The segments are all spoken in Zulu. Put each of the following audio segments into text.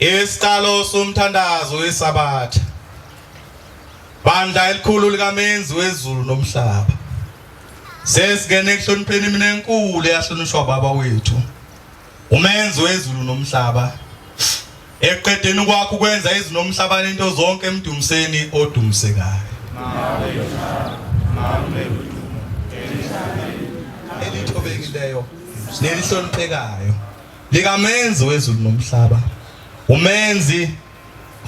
Isiqalo somthandazo wesabatha. Bandla elikhulu likaMenzi wezulu nomhlaba. Sesingene ekuhlonipheni mina enkulu eyahlonishwa baba wethu. Umenzi wezulu nomhlaba. Eqedeni kwakho ukwenza izinomhlaba into zonke emdumiseni odumisekayo. Elithobekileyo nelihloniphekayo likaMenzi wezulu nomhlaba. Umenzi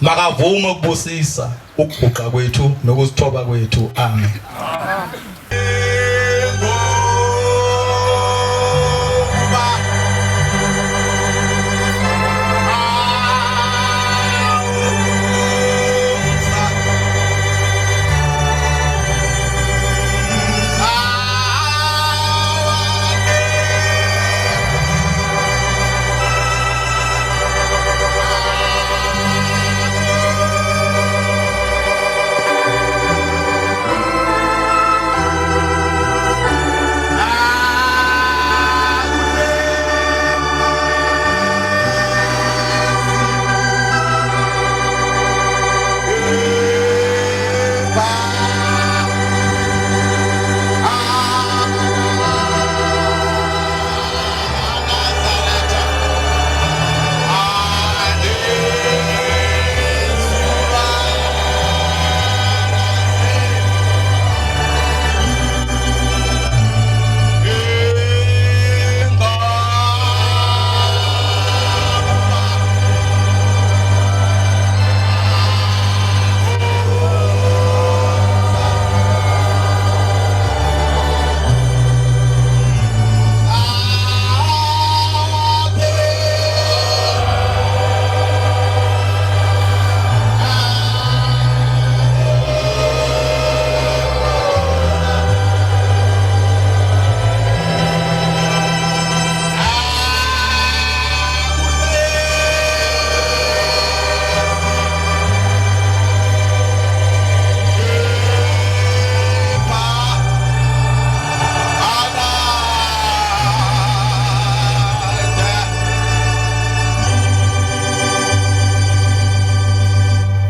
makavuma ukubusisa ukuguqa kwethu nokuzithoba kwethu. Amen.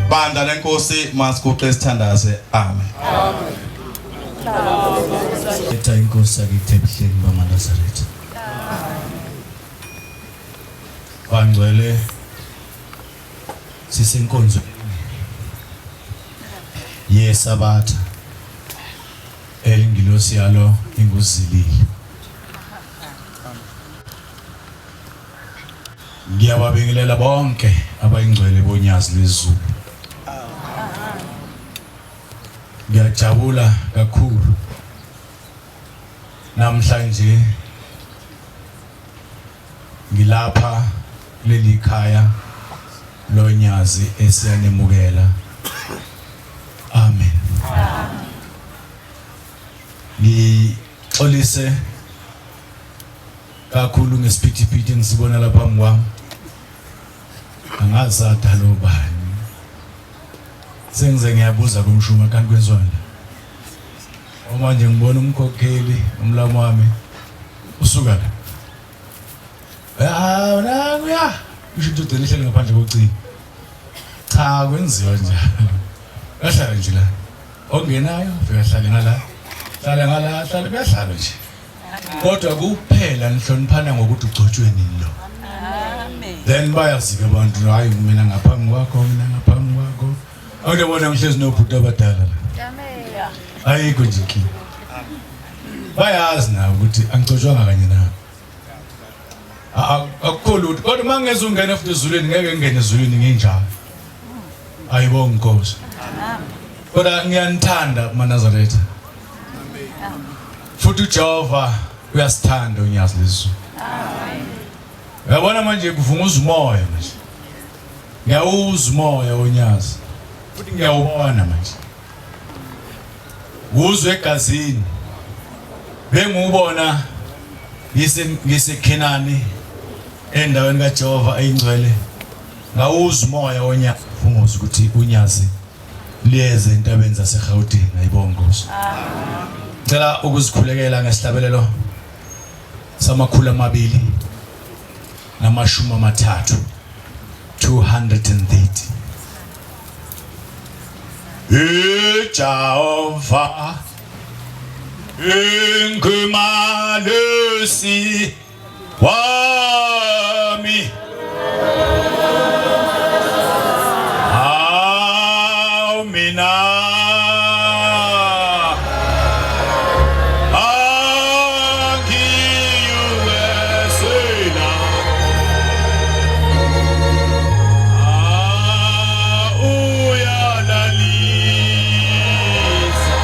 Bandla lenkosi masikuqe sithandaze. Amen. Etha inkosi akithebhleni bamaNazaretha. Bangcwele sisenkonzo yesabatha elingilosi yalo inguzilile. Ngiyababingelela bonke abayingcwele bonyazi lwezulu. Ngiyajabula kakhulu namhlanje ngilapha leli khaya lonyazi esiyanemukela. Amen. Ngixolise kakhulu ngesiphithiphithi ngisibona lapha phambi kwami. Angazatha lo bani. Sengize ngiyabuza kumshuma kanti kwenzwana. Manje ngibona umkhokheli umlamo wami usuka la. Nakuya. Usho ukuthi udelishele ngaphandle kocingo. Cha kwenziwa njalo. Kahlala nje la. Ongenayo ufika hlale ngala. Hlala ngala, hlala kuyahlala nje. Kodwa kuphela nihloniphana ngokuthi ugcotshwe nini lo. Amen. Then bayazika abantu hayi mina ngaphambi kwakho mina ngaphambi kwakho. Awubona mhlezi nobhuti abadala la. Amen. Ayikho nje ki. Bayazi na ukuthi angicotshwanga kanye nawe. Akukho lutho. Kodwa mangeze ungena futhi ezulwini ngeke ngene ezulwini nginjalo. Ayibonge Nkosi. Kodwa ngiyanithanda maNazaretha. Futhi uJehova uyasithanda unyazi lezulu. Amen. Yabona manje kuvunguza umoya manje. Ngiyawuza umoya onyazi. Futhi ngiyawubona manje. Uzwe egazini. Bengubona ngiseKhenani endaweni kaJehova eyingcwele. Ngawuza umoya onyazi uvunguza ukuthi unyazi liyeze entabeni zaseGauteng. Ayibonge Nkosi. Amen. Ngicela ukuzikhulekela ngesihlabelelo samakhulu 230 230. Jehova ingumalusi wami mina angiyuwesela uyalalisa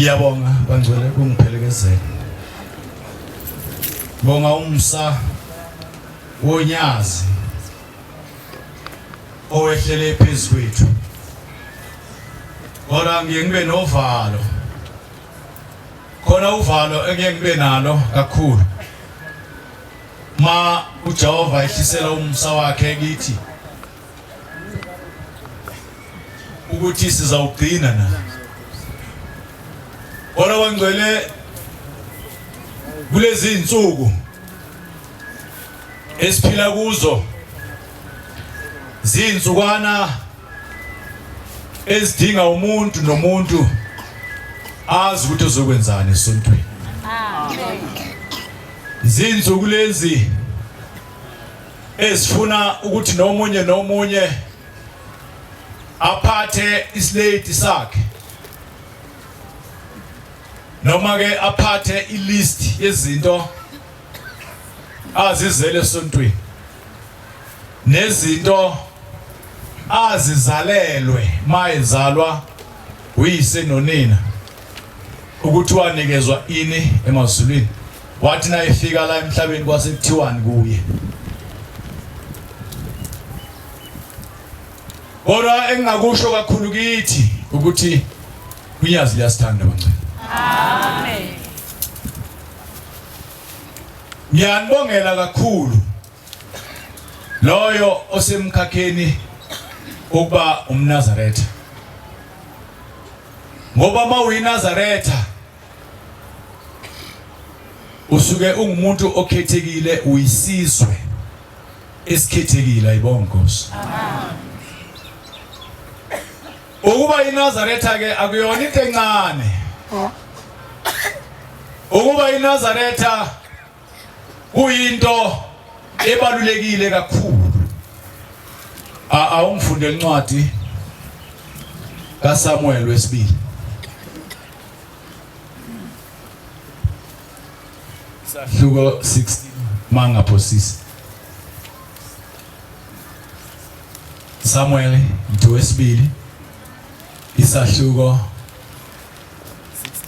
Ngiyabonga bangcwele kungiphelekezela. Bonga umsa wonyazi owehlele phezulu. Ora ngiye ngibe novalo. Khona uvalo engeke ngibe nalo kakhulu. Ma uJehova ehlisela umsa wakhe kithi. Ukuthi sizawugcina na. Ora bangcwele kulezi insuku esiphila kuzo zinsukwana ezidinga umuntu nomuntu azi ukuthi uzokwenzani esontweni. Amen. Izinsuku lezi esifuna ukuthi nomunye aphathe islate sakhe noma ke aphathe ilist yezinto azizele esontweni nezinto azizalelwe mayezalwa uyise nonina ukuthi wanikezwa ini emazulwini wathi na efika la emhlabeni kwasekuthiwani kuye. Kodwa engakusho kakhulu kithi ukuthi unyazi liyasithanda bangcwele. Amen. Ngiyanibongela kakhulu loyo osemkhakheni ukuba umNazaretha. Ngoba mawuyinazaretha usuke ungumuntu okhethekile uyisizwe esikhethekile ayibonga Nkosi. Amen. Ukuba iNazaretha ke akuyona into encane. Ukuba iNazaretha kuyinto ebalulekile kakhulu. Awungifunde incwadi kaSamuel wesibili. Isahluko 16 mangaphosisi. Samuel wesibili isahluko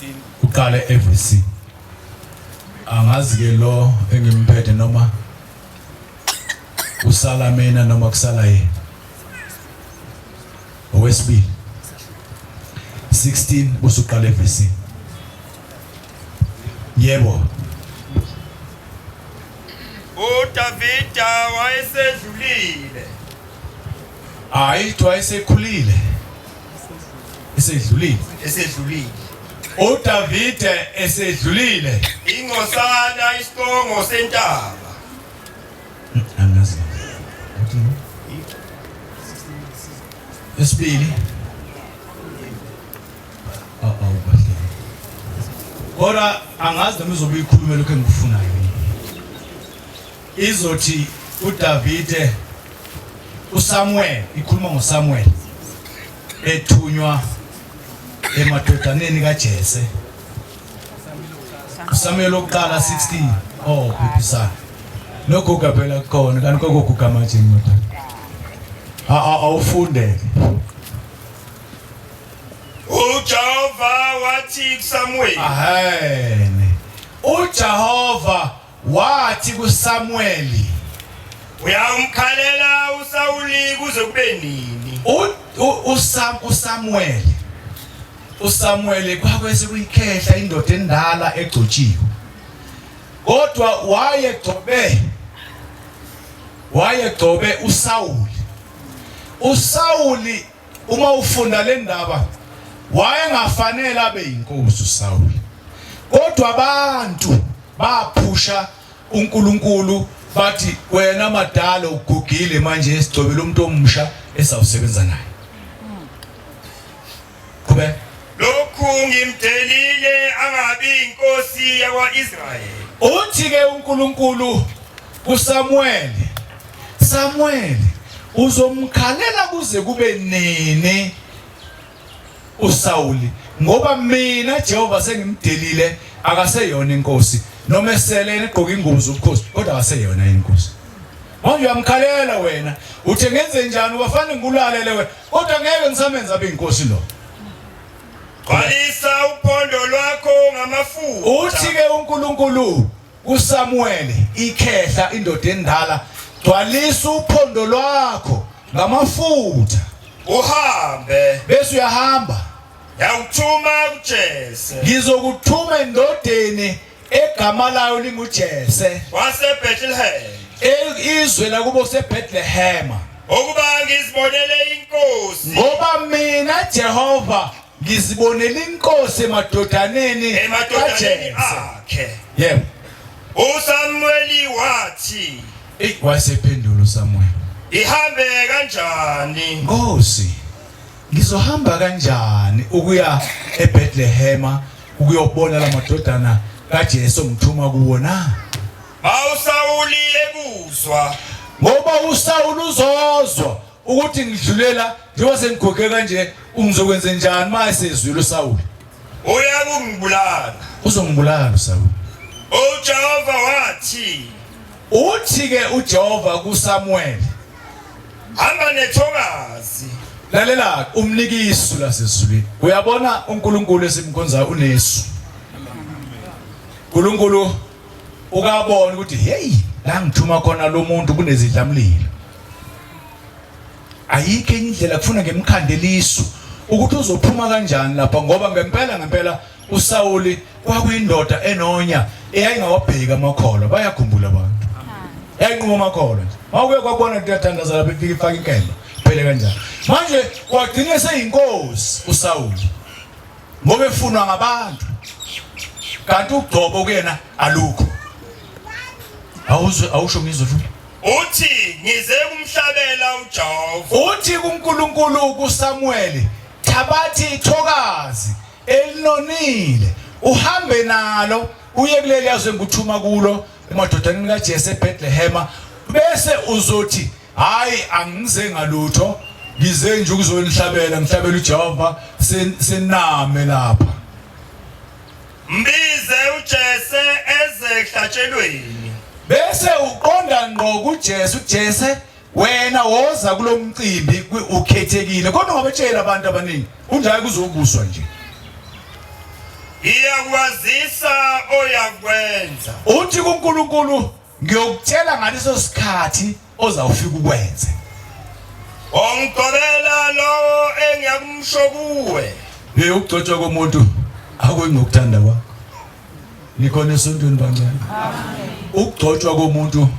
16 uqale every angazi ke lo engimphethe noma usala mina noma kusala yena. Owesibili 16 usuqale every yebo. uDavida wayesedlulile. Hayi wayesekhulile. Esedlulile. uDavide esedlulile. Ingosana isiqongo sentaba. Angazi. Esibili. Bahle. Kodwa angazi noma izobe ikhulume lokho engikufunayo. Izothi uDavide uSamuel ikhuluma ngoSamuel ethunywa emadodaneni kaJese. uSamuel oqala 16 phephisana noguga phela khona kanti koguga manje ngiyodwa awufundele. uJehova wathi kuSamuel. Ahene uJehova wathi kuSamueli uyamkhalela uSawuli kuze kube nini. uSamuel kwakwese kuyikhehla indoda endala egcotshiwe kodwa wayegcobe uSawuli uma ufunda le ndaba wayengafanele abe inkosi uSawuli kodwa abantu baphusha uNkulunkulu bathi wena madala ugugile manje esigcobela umuntu omusha esawusebenza naye. Kube lokhu ngimdelile angabi inkosi yakwaIsrayeli. Uthi ke uNkulunkulu kuSamuel uzomkhalela kuze kube nini uSawuli ngoba mina Jehova sengimdelile akaseyona inkosi noma eselene egqoka ingubo zobukhosi kodwa akaseyona inkosi. Manje uyamkhalela wena uthi ngenze njani ubafana ngikulalele wena kodwa ngeke ngisamenza abe inkosi lo. Gcwalisa uphondo lwakho ngamafutha. Uthi ke uNkulunkulu kuSamuel ikhehla indoda endala gcwalisa uphondo lwakho ngamafutha Uhambe bese uyahamba yawuthuma kuJese ngizokuthuma endodeni egama layo linguJese waseBethlehem izwe lakubo seBethlehem ukuba ngizibonele inkosi ngoba mina Jehova ngizibonela inkosi emadodaneni akhe. yebo uSamuel wathi wasephendulo Samuel ihambe kanjani Nkosi ngizohamba kanjani ukuya eBethlehem ukuyobona lamadodana kaJesu ngithuma kuwona awuSawuli ekuzwa ngoba uSawuli uzozwa ukuthi ngidlulela njengoba sengigoge kanje ungizokwenza njani mase sezwile uSawuli uyakungibulala uzongibulala uSawuli uJehova wathi uthi ke uJehova kuSamuel hamba nethokazi lalela umnikiso lasezulwini uyabona uNkulunkulu esimkhonza unesu uNkulunkulu ukabona ukuthi hey la ngithuma khona lo muntu kunezidlamlilo ayike indlela kufuna ngemkhandeliso ukuthi uzophuma kanjani lapha ngoba ngempela uSawuli kwakuyindoda enonya eyayingawabheka amakhola bayakhumbula abantu yayinquma amakhola nje mawuke kwabona kuyathandaza lapha efika ifaka inkemba phele kanjani manje wagcina seyinkosi uSawuli ngoba efunwa ngabantu kanti ugcobo kuyena alukho awusho ngizwe futhi uthi ngize kumhlabela uJehova uthi kuNkulunkulu kuSamuel thabathi ithokazi elinonile uhambe nalo uye kuleli yazwe ngikuthuma kulo emadodaneni kaJese eBethlehem bese uzothi hayi angize ngalutho ngize nje ukuzonihlabela ngihlabela uJehova sename lapha mbize uJese ezehlatshelweni bese uqonda ngqo kuJesu uJese wena woza kulomcimbi ukhethekile kodwa ngabatshela abantu abaningi unjaya kuzobuswa nje iyakwazisa oyakwenza uthi kuNkulunkulu ngiyokutshela ngaleso sikhathi ozawufika ukwenze ongigobela lo engiyakumsho kuwe ukugcotshwa komuntu akuyingokuthanda kwakho nikhona esontweni bancane ukugcotshwa komuntu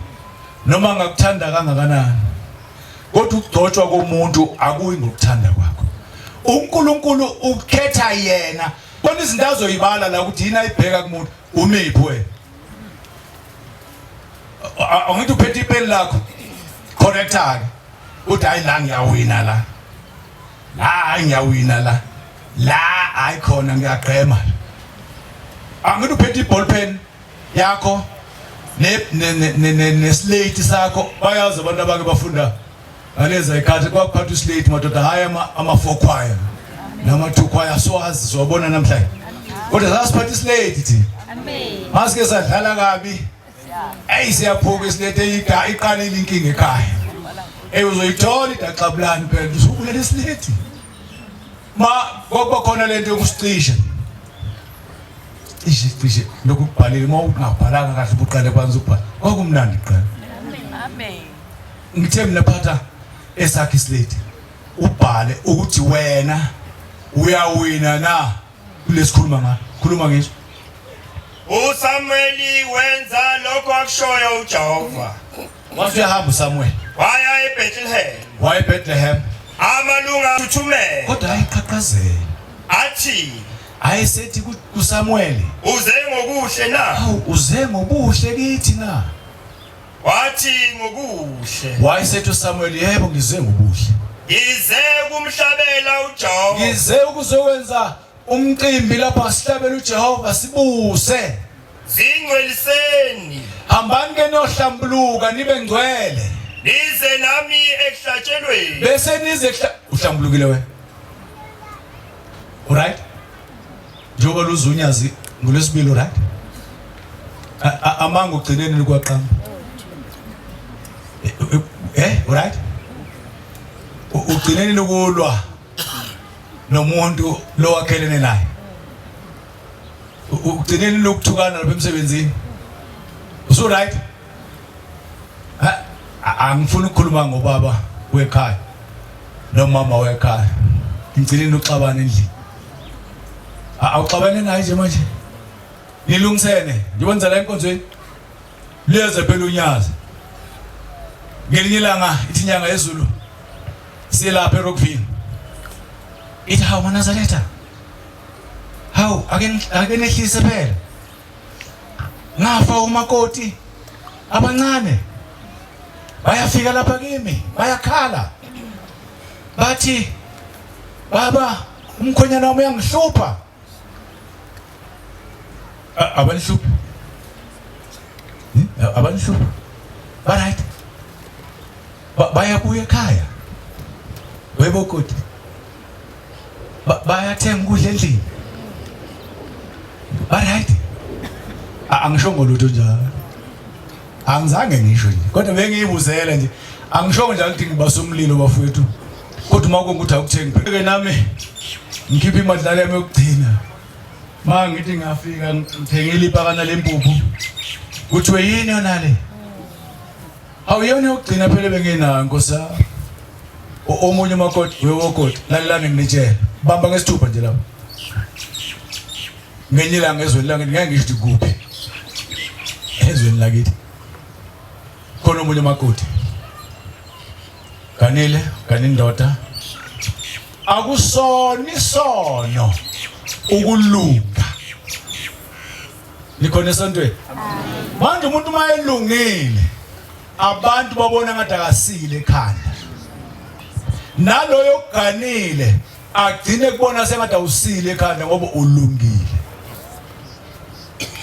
noma ngakuthanda kangakanani kodwa ukugcotshwa komuntu akuyi ngokuthanda kwakho uNkulunkulu ukhetha yena bona izinto azoyibala la ukuthi yina ibheka kumuntu umephi wena angithi uphethe ipeni lakho connector uthi hayi la ngiyawina la ngiyawina la hayi khona ngiyaqhema angithi uphethe iball pen yakho ne slate sakho bayazi abantu abake bafunda ngaleza ikhathi kwakuphatha islate madoda hayi ama-4 choir nama-2 choir swazi zobona namhlanje kodwa zasiphatha islate thina masike sadlala kabi siyaphuka islate iqalile inkinga ekhaya uzoyithola idaxabulani phela usukulela islate kwakuba khona lento yokusicisha cishe lokubhalile uma ungabhalanga kahle ubuqale kwanza ukubhala kwakumnandi kuqala ngithe mina phatha esakhe islate ubhale ukuthi wena uyawina na kulesikhuluma ngayo khuluma ngisho uSamuel wenza lokho akushoyo uJehova wasuyahamba uSamuel waya eBethlehem amalunga athumela kodwa ayiqhaqhazela athi ayisethi kuSamuel uze ngokuhle na uze ngobuhle kithi na wathi ngokuhle wayesethi uSamuel yebo ngize ngobuhle ngize kumhlabela uJehova ngize ukuzokwenza umcimbi lapha sihlabela uJehova sibuse zingcweliseni hambani ke nohlambuluka nibe ngcwele nize nami ekuhlatshelweni bese nize uhlambulukile wena alright njoba luzunyazi ngolesibili alright amango ugcineni likwaqamba alright ugcineni lokulwa nomuntu lo wakhelene naye ugcineni lokuthukana lapha emsebenzini uso right angifuni ukukhuluma ngobaba wekhaya nomama wekhaya ngicilini uxabana endlini awuxabane naye nje manje nilungisene ngibonza la enkonzweni liyeza phela unyaza ngelinye ilanga ithi inyanga yezulu silapha eRockville ithi hawu manazaretha hawu akenehlise phela ngafa umakoti abancane bayafika lapha kimi bayakhala bathi baba umkhonyana wami uyangihlupha abanhlupha abanhlupha right bayabuya ekhaya webokoti bayathenga ukudla endlini right angishongo lutho njalo angizange ngisho nje kodwa bengiyibuzela nje angishongo njalo ukuthi ngibasomlilo bafowethu kodwa makonke ukuthi akuthengi pheke nami ngikhipha imadlala yami yokugcina mangithi ngafika ngithengile ipakana lempuphu kuthiwe yini yona le awuyona yokugcina phela bengenayo nkosa omunye umakoti wewokoti lalilana nginitshela bamba ngesithupha nje lapha ngenye ilanga ezweni langithi ngeke ngisho ukuthi kuphi ezweni lakithi khona omunye umakoti kanindoda akusona isono ukulunga likhona esontweni manje umuntu mayelungile abantu babona ngathi akasile ekhanda naloyo ganile agcine kubona sengathi awusile ekhanda ngoba ulungile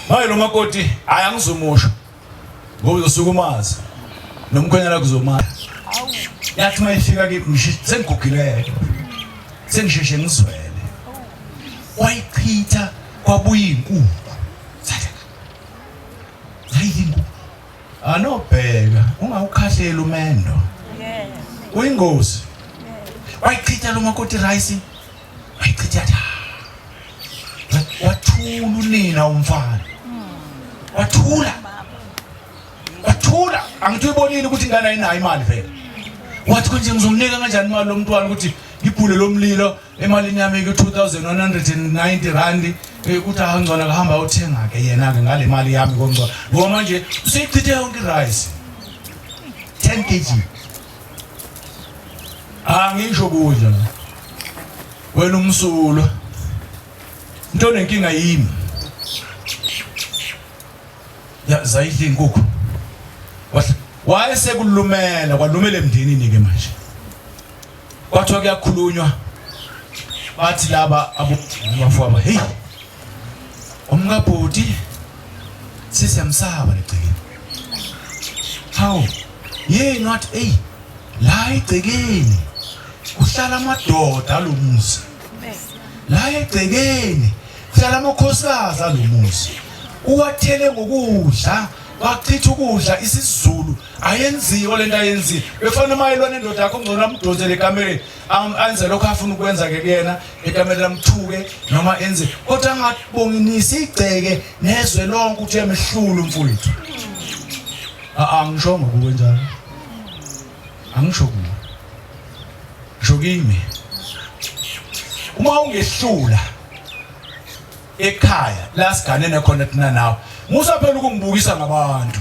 hayi lo makoti ayangizumusho ngoba uzosukumaza nomkhwenyana kuzomaza yathi mayifika kimi sengigugileke sengisheshe ngizwele wayichitha kwabuya inkukhu zayingu anobheka ungawukhahlela umendo uyingozi wayichitha lo makoti rice wayichitha wathula unina umfana wathula angithi uyibonile ukuthi ingane ayinayo imali vele wathi konje ngizomnika kanjani imali lomntwana ukuthi ngibhule lomlilo emalini yami ke2190 rand ukuthi angizona ngahamba uthenga ke yena ke ngale mali yami konke ngoba manje useyichithe yonke rice 10 kg angisho kudla wena umsulo into nenkinga yimi ya zayidla inkukhu wayesekulumela kwalumela emndenini ke manje kwathiwa kuyakhulunywa bathi laba abafowabo hey umngabhoti sisiyamsaba legcikeni hawu yini wathi hey la egcikeni kuhlala amadoda alomuzi la egcikeni kuhlala amakhosikazi alomuzi uwathele ngokudla wachitha ukudla isizulu ayenziwe lento ayenziwe befana mayelwana indoda yakho ngizona amdozele ekamereni anze lokho afuna ukwenza ke kuyena ekamereni amthuke noma enze kodwa angabonginisi igceke nezwe lonke uthi emehlulu mfowethu angishongo kuwenjalo angisho kuwe ngisho kimi uma ungehlula ekhaya la siganene khona thina nawe musa phela ukungibukisa ngabantu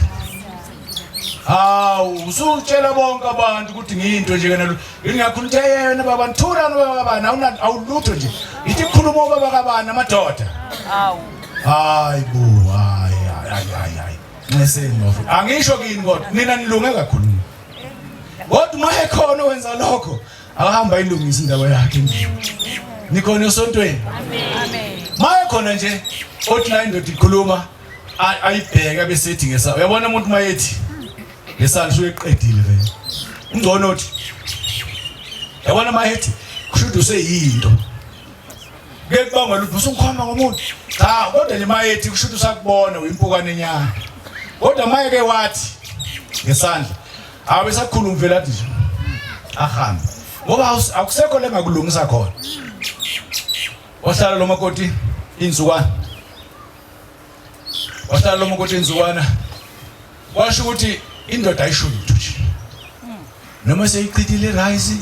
hawu usutshela bonke abantu ukuthi ngiyinto nje kana ngingakhuluma yena baba nthula baba awulutho nje ithi khuluma baba kabani amadoda hayi bo hayi neseni mfowethu angisho kini kodwa nina nilunge kakhulu kodwa uma ekhona wenza lokho akahamba ilungisa indaba yakhe endlini nikhona esontweni amen maye khona nje othi la indoda ikhuluma ayibheka bese ngesa uyabona umuntu mayethi ngesandla uyeqedile vele ungcono uthi yabona mayethi kushuthi useyinto ngekubanga lutho usungikhoma ngomuntu cha kodwa nje mayethi kushuthi usakubona uyimpukane enyana kodwa maye ke wathi ngesandla abe sakhuluma vele athi ahambe ngoba akusekho lengakulungisa khona wahlala lo makoti insukwana wahlala lo makoti insukwana washo ukuthi indoda ayishonto nje noma seyichithile rice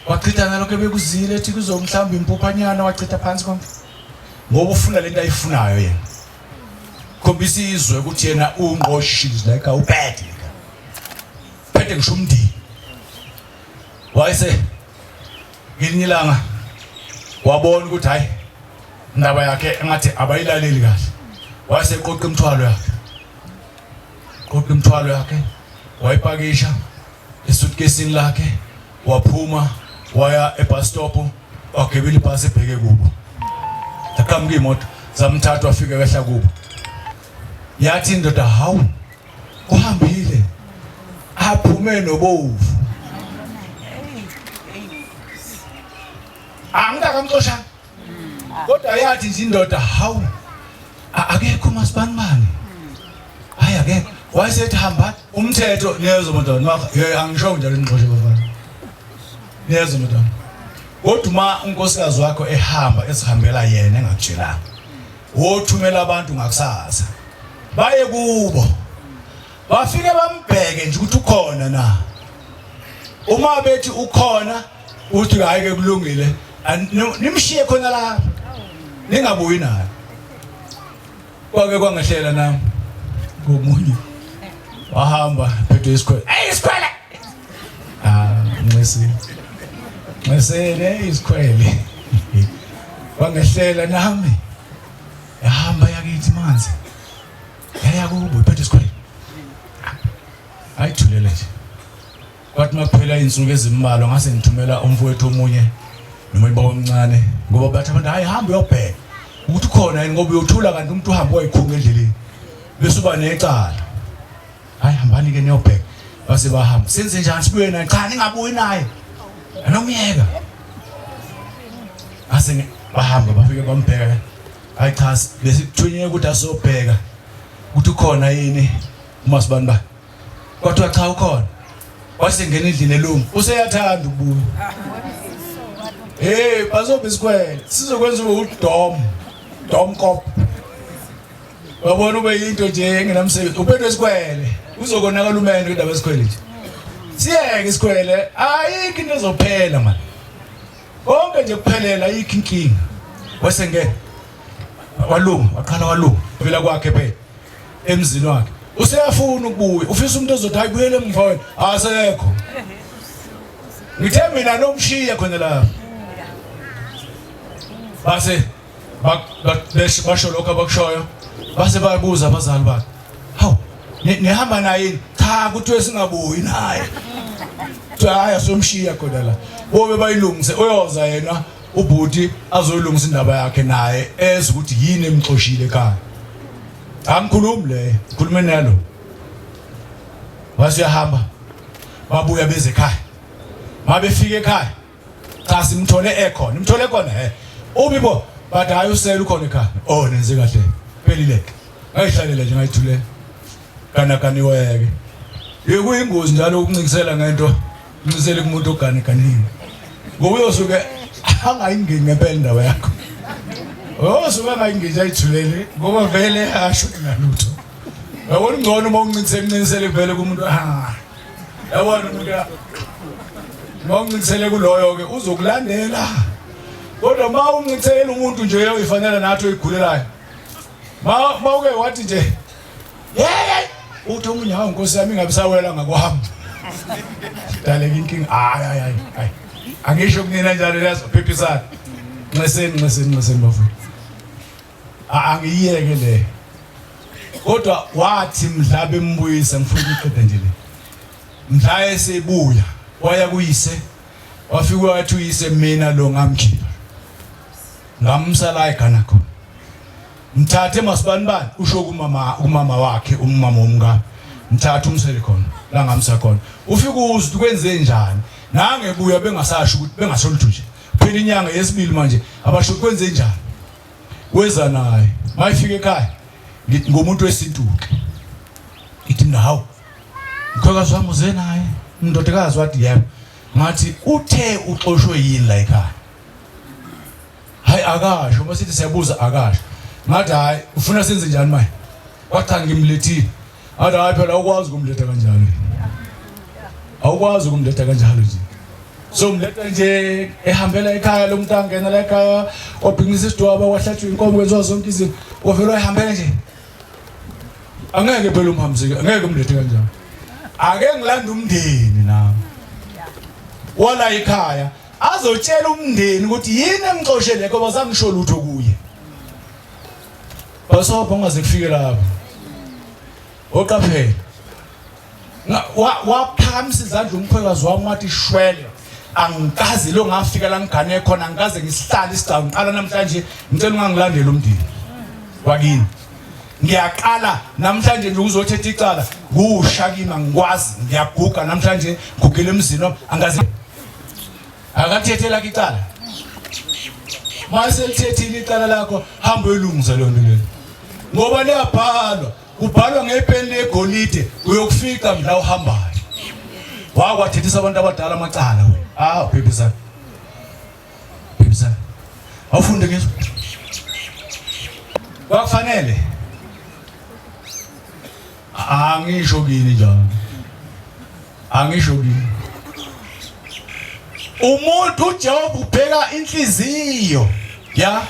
wachitha nalokho bekuzile ethi kuzomhlamba impuphanyana wachitha phansi konke ngoba ufuna lento ayifunayo yena khombisa izwe ukuthi yena ungqoshisi like awuphethe phethe ngisho umndeni wayese ngelinye ilanga wabona ukuthi hayi indaba yakhe engathi abayilaleli kahle wayese qoqa imthwalo yakhe wayipakisha esuitcase lakhe waphuma waya ebus stop wagibela ibhasi ebheke kubo aqhamuka imoto zamthatha wafika wehla kubo yathi indoda hawu uhambile aphume nobovu angidakamxosha kodwa yathi nje indoda hawu akekho uMasibanibani hayi akekho wayesethi hamba umthetho niyezo madodana angisho njalo ngixoshe bafana niyezo madodana kodwa uma unkosikazi wakho ehamba ezihambela yena engakutshelanga wothumela abantu ngakusasa baye kubo bafike bambheke nje ukuthi ukhona na uma bethi ukhona uthi hayi ke kulungile nimshiye khona la ningabuyi naye kwake kwangehlela nami ngomunye wahamba phethe isikhwele isikhwele ngesele isikhwele kwangehlela nami yahamba yakithi manzi yaya kubo phethe isikhwele ayithulele nje kwathi makuphela insuku ezimbalwa ngase ngithumela umfowethu omunye noma ibaba omncane ngoba bathi abantu hayi hamba uyobheka ukuthi ukhona yini ngoba uyothula kanti umuntu uhamba wayikhunga endleleni bese uba necala hayi hambani ke niyobheka base bahamba senze njani sibuye naye cha ningabuyi naye anomyeka ase bahamba bafike bambheka hayi cha bese kuthunywe ukuthi asobheka ukuthi ukhona yini uMasibanibani kodwa cha ukhona wasengena endlini elungu useyathanda ukubuya bazobe isikwele sizokwenza udom kop wabona ube yinto nje engenamsebenzi uphethe isikwele uzokonakala umene indaba esikwele nje siyeke isikwele ayikho into ezophela man konke nje kuphelela ayikho inkinga wasengena waqala vela kwakhe phela emzini wakhe useyafuna ukubuya ufisa umuntu ozothi ayibuyele emva wena asekho ngithe mina nomshiya khona la base basho lokho abakushoyo base bayabuza abazali bakhe hawu nihamba naye cha kuthiwe singabuyi naye hayi asomshiya khona la bobe bayilungise uyoza yena ubhuti azoyilungisa indaba yakhe naye eze ukuthi yini emxoshile ekhaya angikhulumi le khuluma nalo wasiyahamba babuya beze ekhaya mabefika ekhaya cha simthole ekhona imthole khona ubibo bathi hayi usela ukhona ekhaya nenze kahle pelileke ayihlalele nje ngayithule kanakaniweke yekuyingozi njalo ukuncikisela ngento uncikisele kumuntu oganikaningi ngoba uyosuke angayingeni ngempela indaba yakho suke angayingeni ayithulele ngoba vele asho ngalutho yabona ngcono uma uncikisele vele kumuntu yabona umuntu uma uncikisele kuloyo ke uzokulandela kodwa uma uncikisele umuntu nje uyifanele nathi oyigulelayo mawuke wathi nje uthi omunye hawu Nkosi yami ngabisawela ngakwami daleka inkinga hayi angisho kunina njalo lezo phephisana nxeseni bafuna angiyeke le kodwa wathi mdla bembuyisa ngifuna ukuqeda nje le mdla esebuya waya kuyise wafika wathi uyise mina lo ngamkhipha ngamsa la ekhana khona mthathe Masibanibani usho kumama wakhe umama womka mthatha umsele khona la ngamsa khona ufika uzwe kwenze njani nangebuya bengasasho ukuthi bengasoluthi nje phela inyanga yesibili manje abasho kwenze njani weza naye mayifika ekhaya ngithi ngomuntu wesintuke ithi nawo mkhwekazi wami uze naye indodakazi wathi yebo ngathi uthe uxoshwe yini la ekhaya hayi akasho masithi siyabuza akasho ngathi hayi ufuna senze njani manje wathi ngimlethile athi hayi phela ukwazi ukumletha kanjalo awukwazi ukumletha kanjalo nje so umletha nje ehambela ekhaya lo muntu angena la ekhaya obhincisa isidwaba wahlatshwa inkomo kwenziwa zonke izinto ovela ehambela nje angeke phela umhambiseke angeke umlethe kanjalo ake ngilanda umndeni nami wala ekhaya azotshela umndeni ukuthi yini emxoshele ngoba zangisho lutho kuye basobha ungaze kufike lapho oqaphela waphakamisa izandla umkhwekazi wami wathi shwele angikazi lo ngafika la ngigane khona angikaze ngisihlala isidawu ngiqala namhlanje ngicela ungangilandela umndeni wakini ngiyaqala namhlanje nje uzothetha icala ngushakima ngikwazi ngiyaguga namhlanje ngugele emzini wami angazi akathethela icala mase lithethile icala lakho hamba uyilungisa lonto le ngoba liyabhalwa kubhalwa ngepeni legolide uyokufika mla uhambayo wakwathethisa abantu abadala amacala we bebisana awufunde ngezo kwakufanele angisho kini njalo angisho kini umuntu uJehova ubheka inhliziyo ya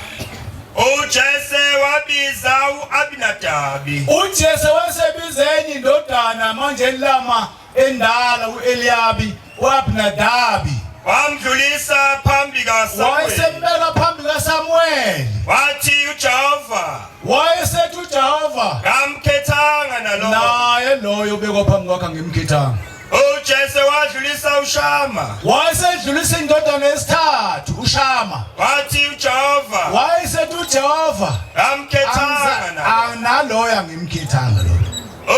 uJese wabiza uAbinadabi uJese wasebizeni indodana manje lama endala uEliyabi uAbinadabi wamdlulisa phambi kaSamuel wayesembeka phambi kaSamuel wathi uJehova wayesethi uJehova ngamkhethanga nalo naye loyo ubekwa phambi kwakhe ngimkhethanga uJese wadlulisa uShama wayesedlulisa indodana yesithathu uShama wathi uJehova wayesethi uJehova ngamkhethanga naloyo ngimkhethanga lo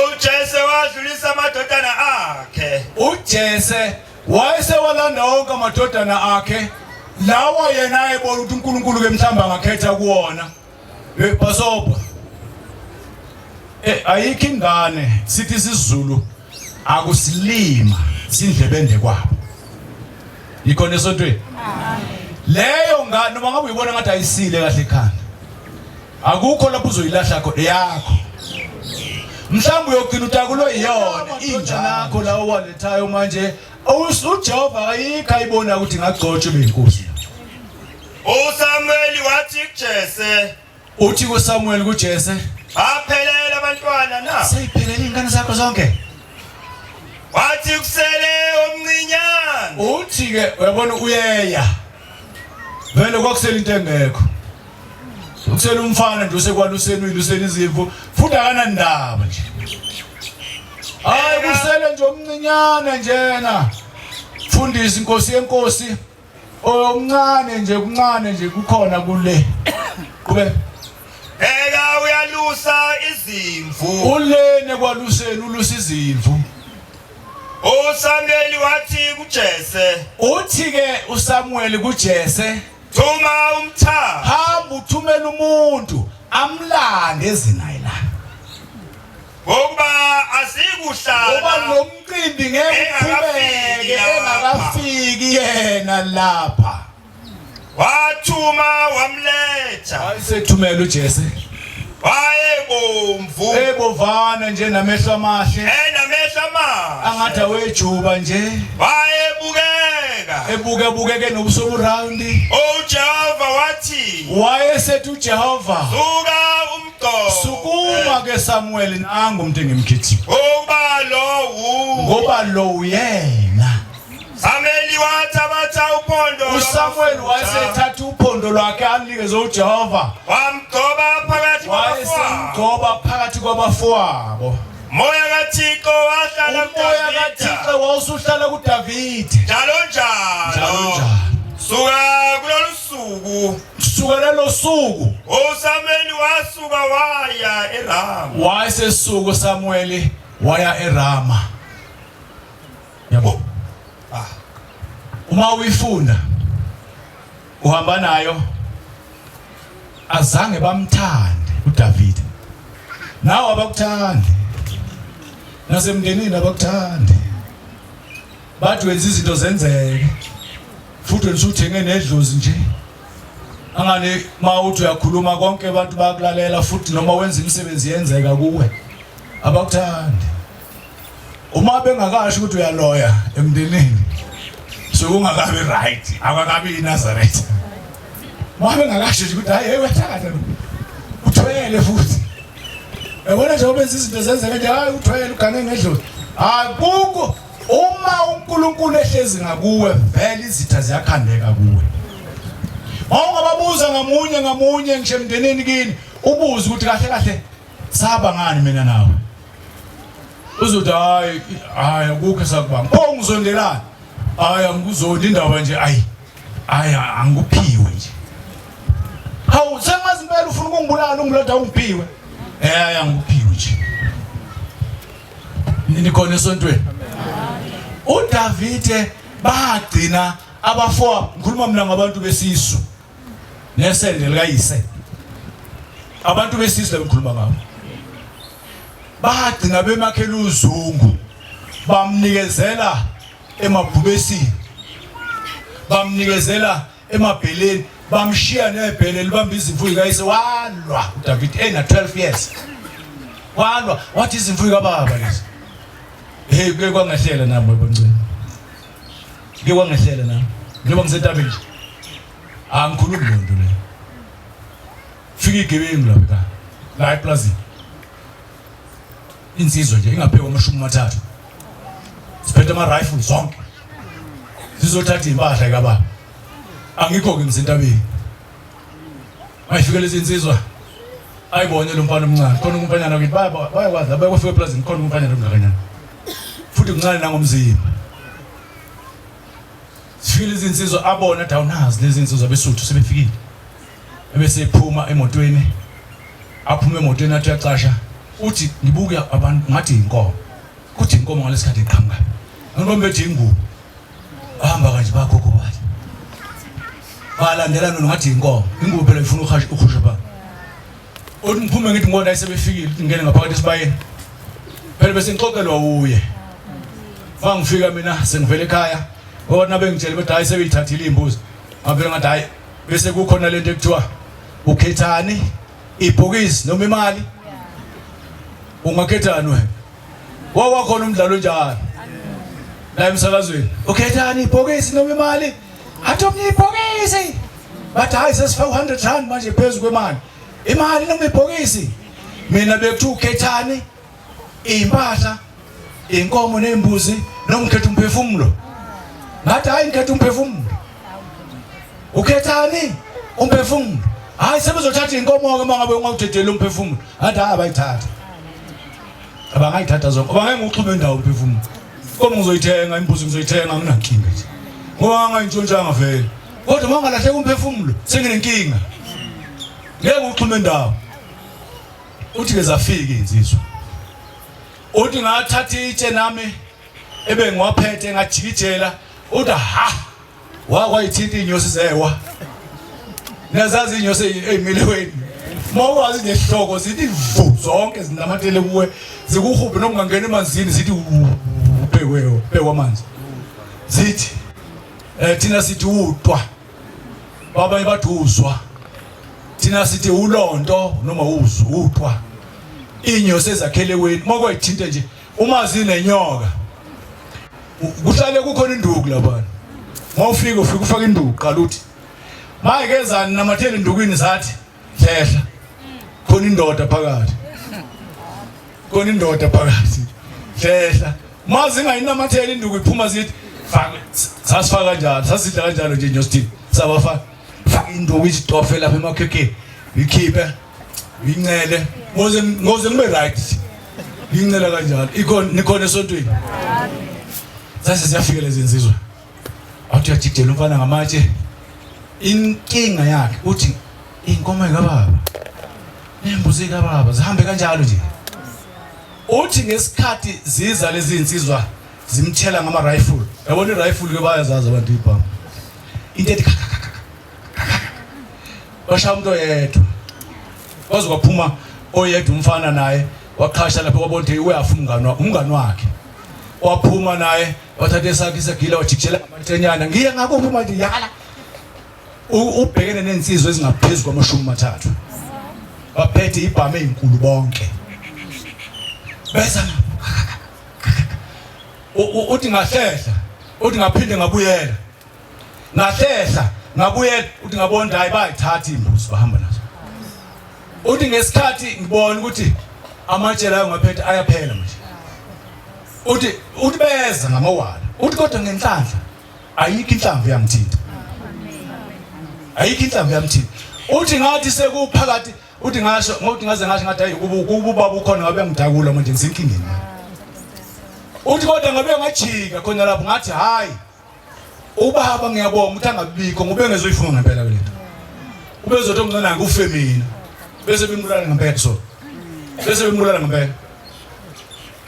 uJese wadlulisa amadodana akhe uJese wayesewalanda wonke amadodana akhe lawa yena ayebona ukuthi uNkulunkulu ke mhlamba angakhetha kuwona basobha ayikho ingane sithi isiZulu akusilima sindlebende kwabo ikhona esontweni leyo ngane noma ngabe uyibona ngathi ayisile kahle ekhanda akukho lapho uzoyilahla khona yakho mhlawumbe uyogcina utakulo iyona inja nakho la owalethayo manje uJehova ayikho ayibona ukuthi ngagcotshwe benkosi uSamuel wathi kuJese uthi kuSamuel kuJese aphelela abantwana na seyiphelele ingane zakho zonke wathi kusele omncinyane uthi ke uyabona uyeya vele kwakusela into engekho ukusela umfana nje usekwaluseni uyiluseni izimvu futhi akanandaba nje hayi kusele nje omncinyane njena fundisa inkosi yenkosi omncane nje kuncane nje kukhona kule kube eka uyalusa izimvu ulene kwaluseni ulusa izimvu uSamuel wathi kuJese uthi ke uSamuel kuJese thuma umthatha hamba uthumela umuntu amlande ezinayila ngoba asikuhlala uba nomcimbi ngeke uqhubeke engakafiki yena lapha wathuma wamletha ayisethumela uJese wayebomvu ebovana nje namehlo amahle enamehlo amahle angathi awejuba nje wayebukeka ebukeke nobuso burawundi uJehova wathi wayesethi uJehova suka umqondo sukuma ke Samuel nangu umuntu engimkhithi ngoba lo uyena Samuel wathi abatha uphondo uSamuel wayesethatha uphondo lwakhe anikeze uJehova wayesemgcoba phakathi kwabafowabo moya kaThixo wahlala umoya kaThixo wawusuhlala kuDavide njalo suka kulolu suku kusukela lo suku uSamuel wasuka waya eRama wayesesuka uSamuel waya eRama yabo uma uyifunda uhamba nayo azange bamthande uDavide nawe abakuthandi nasemndenini abakuthandi bathi wenza izinto zenzeke futhi wena usuthenge nedlozi nje angani mawuthi uyakhuluma konke abantu bakulalela futhi noma wenza imisebenzi yenzeka kuwe abakuthandi uma bengakasho ukuthi uyaloya emndenini sokungakabi right akakabi iNazareth uma bengakasho ukuthi hayi wethakatha uthwele futhi yabona nje obenza izinto zenzeka nje hayi uthwele ugange ngedlozi akukho uma uNkulunkulu ehlezi ngakuwe vele izitha ziyakhandeka kuwe awungababuza ngamunye ngisho emndenini kini ubuze ukuthi kahle kahle saba ngani mina nawe uzothi hayi akukho sakubanga ngizondelana hayi angikuzondi indaba nje angikuphiwe nje hawu sengazi impela ufuna ukungibulala ungiloda ungiphiwe angikuphiwe nje nikhona esontweni uDavide bagcina abafo ngikhuluma mina ngabantu besisu nesende likayise abantu besizwe bengikhuluma ngabo bagcina bemakhela uzungu bamnikezela emabhubesini bamnikezela emabheleni bamshiya nebhele libamba izimfuyo kayise walwa uDavid ena 12 years walwa wathi izimfuyo kababa lezi ke kwangehlela nami bancane ke kwangehlela nami njengoba ngisetabeni angikhulumi lento le fika igebengu lapha la eplazini insizwe nje ingaphekwa amashumi amathathu siphethe ama rifle zonke sizothatha impahla kababa angikho ke ngisentabeni ayifike lezi insizwa ayibone lo mfana omncane khona umfanyana ukuthi bayakwazi abayofika eplazini khona umfanyana omncane futhi kuncane nangomzimba sifile izinsizwa abona dawunazi lezi insizwa besuthu sebefikile ebese ephuma emotweni aphuma emotweni athi yacasha uthi ngibuke abantu ngathi inkomo kuthi inkomo ngalesikhathi iqhamuka ngibombe ethi ingubo ahamba kanje bakhokho bathi balandelana ngathi inkomo ingubo phela ifuna ukhusha ba uthi ngiphume ngithi ngibona ayisebefikile ngene ngaphakathi esibayeni phela bese ngixoxelwa uye ngifika mina sengivela ekhaya bona bengitshela ukuthi hayi sebeyithathile imbuzi ngavela ngathi hayi bese kukhona lento ekuthiwa ukhethani ibhokisi noma imali ungakhethani wena wakhona umdlalo njalo la emsakazweni ukhethani ibhokisi noma imali athi omnye ibhokisi bathi hayi sesifaka 100 rand manje phezulu kwemali imali noma ibhokisi mina bekuthiwa ukhethani impahla inkomo nembuzi noma ukhetha umphefumulo ngathi hayi ngikhetha umphefumulo ukhethani umphefumulo hayi sebezothatha inkomo ke mangabe ungawudedela umphefumulo ngathi hayi abayithatha abangayithatha zonke abangeke uxhume indawo umphefumulo komo ngizoyithenga imbuzi ngizoyithenga nginankinga nje ngoba ngayintshontshanga vele kodwa mangalahleka umphefumulo senginenkinga ngeke uxhume indawo uthi ke zafika insizwa uthi ngathatha itshe nami ebe ngiwaphethe ngajikijela uthi ha wakwayithinta inyosi zewa nazazi inyosi eyimileweni mawuwazi nehloko sithi vu zonke zinamatele kuwe zikuhubhe noma ungangena emanzini sithi ubhekwe amanzi zithi thina sithi udwa abanye bathi uzwa thina sithi ulonto noma udwa inyosi ezakheleweni makwayithinta nje umazi nenyoka kuhlale kukhona induku lapha mawufika ufaka induku qala uthi mayikezani namathele indukwini zathi hlehla khona indoda phakathi hlehla mazi ngayinamathele induku iphuma zithi faka sasifaka kanjalo sasidla kanjalo nje nyosi sabafaka faka induku izitofe lapha emakhekhe ikhiphe incele ngoze ngibe right incela kanjalo nikhona esontweni sase siyafika lezi insizwa athi uyajikela umfana ngamatshe inkinga yakhe uthi inkomo ekababa nembuzi ekababa zihambe kanjalo nje uthi ngesikhathi ziza lezi insizwa zimthela ngama rifle yabona i-rifle ke bayazazi abantu ibhamu into ethi bashaya umuntu oyedwa kwaze kwaphuma oyedwa umfana naye waqhasha lapho kwabonke uyafuna umngani wakhe waphuma naye wathatha esakhe isagila wajikijela amathenyana ngiye ngakuphi manje yala ubhekene nensizwe ezingaphezulu kwamashumi amathathu baphethe ibhame ezinkulu bonke bese uthi ngahlehla uthi ngaphinde ngabuyela ngahlehla ngabuyela uthi ngabona hayi bayithatha imbuzi bahamba nazo uthi ngesikhathi ngibona ukuthi amatshe layo ngaphethe ayaphela manje uthi beza ngamawala uthi kodwa ngenhlanhla ayikho inhlamvu yamthinta ayikho inhlamvu yamthinta uthi ngathi sekuphakathi uthi ngasho ngokuthi ngaze ngathi hayi ubaba ukhona ngabe ngidakula manje ngisenkingeni uthi kodwa ngabe ngajika khona lapho ngathi hayi ubaba ngiyabonga ukuthi angabikho ngobe ngezoyifuna ngempela le nto ubezothi ngizona kufe mina bese bembulala ngempela so bese bembulala ngempela